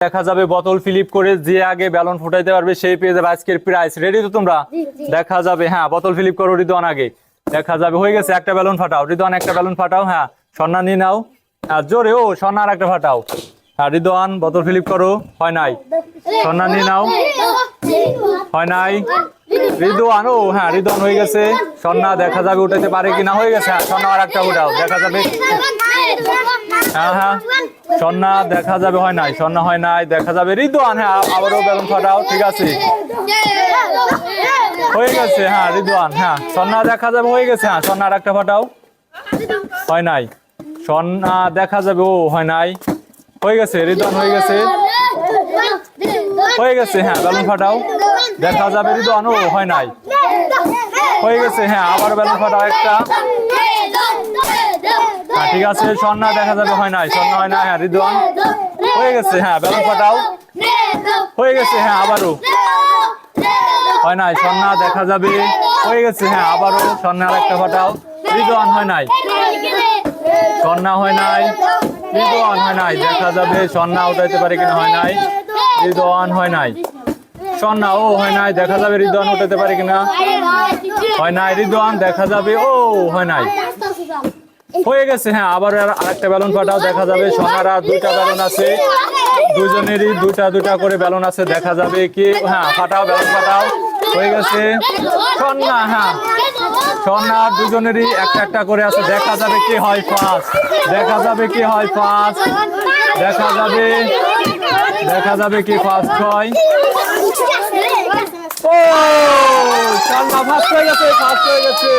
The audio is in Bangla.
দেখা যাবে বোতল ফিলিপ করে যে আগে ব্যালন ফুটাইতে পারবে সেই পেয়ে যাবে আজকের প্রাইস। রেডি তো তোমরা? দেখা যাবে, হ্যাঁ বোতল ফিলিপ করো রিদওয়ান আগে। দেখা যাবে হয়ে গেছে, একটা ব্যালন ফাটাও রিদওয়ান, একটা ব্যালন ফাটাও। হ্যাঁ স্বর্ণা নিয়ে নাও, আর জোরে ও স্বর্ণা আর একটা ফাটাও। হ্যাঁ রিদওয়ান বোতল ফিলিপ করো, হয় নাই। স্বর্ণা নিয়ে নাও, হয় নাই। রিদওয়ান, ও হ্যাঁ রিদওয়ান হয়ে গেছে। স্বর্ণা দেখা যাবে উঠাতে পারে কিনা, হয়ে গেছে। হ্যাঁ স্বর্ণা আর একটা উঠাও, দেখা যাবে। হ্যাঁ হ্যাঁ স্বর্ণা দেখা যাবে, হয় নাই। স্বর্ণা হয় নাই, দেখা যাবে। রিদওয়ান হ্যাঁ আবারও ব্যালন ফাটাও, ঠিক আছে হয়ে গেছে। হ্যাঁ রিদওয়ান, হ্যাঁ স্বর্ণা দেখা যাবে হয়ে গেছে। হ্যাঁ স্বর্ণা আর একটা ফাটাও, হয় নাই। স্বর্ণা দেখা যাবে, ও হয় নাই, হয়ে গেছে। রিদওয়ান হয়ে গেছে, হয়ে গেছে। হ্যাঁ ব্যালন ফাটাও, দেখা যাবে। রিদওয়ান, ও হয় নাই, হয়ে গেছে। হ্যাঁ আবার ব্যালন ফাটাও একটা, হ্যাঁ ঠিক আছে। স্বর্ণা দেখা যাবে, হয় নাই। স্বর্ণা হয় নাই। হ্যাঁ রিদওয়ান হয়ে গেছে। হ্যাঁ ব্যালন ফাটাও, হয়ে গেছে। হ্যাঁ আবারও, হয় নাই। স্বর্ণা দেখা যাবে, হয়ে গেছে। হ্যাঁ আবারও স্বর্ণা আর একটা ফাটাও। রিদওয়ান হয় নাই, স্বর্ণা হয় নাই। রিদওয়ান হয় নাই, দেখা যাবে। স্বর্ণা উঠাইতে পারে কিনা, হয় নাই। রিদওয়ান হয় নাই। স্বর্ণা, ও হয় নাই, দেখা যাবে। রিদওয়ান উঠাতে পারে কিনা, হয় নাই। রিদওয়ান দেখা যাবে, ও হয় নাই, হয়ে গেছে। হ্যাঁ আবার আরেকটা ব্যালন ফাটাও, দেখা যাবে। স্বর্ণার আর দুইটা ব্যালন আছে, দুজনেরই দুইটা দুইটা করে ব্যালন আছে, দেখা যাবে কি। হ্যাঁ ফাটাও, ব্যালন ফাটাও, হয়ে গেছে। স্বর্ণা, হ্যাঁ স্বর্ণার দুজনেরই একটা একটা করে আছে, দেখা যাবে কি হয় ফার্স্ট, দেখা যাবে কি হয় ফার্স্ট, দেখা যাবে, দেখা যাবে কি ফার্স্ট হয়। ও স্বর্ণা ফার্স্ট হয়ে গেছে, ফার্স্ট হয়ে গেছে।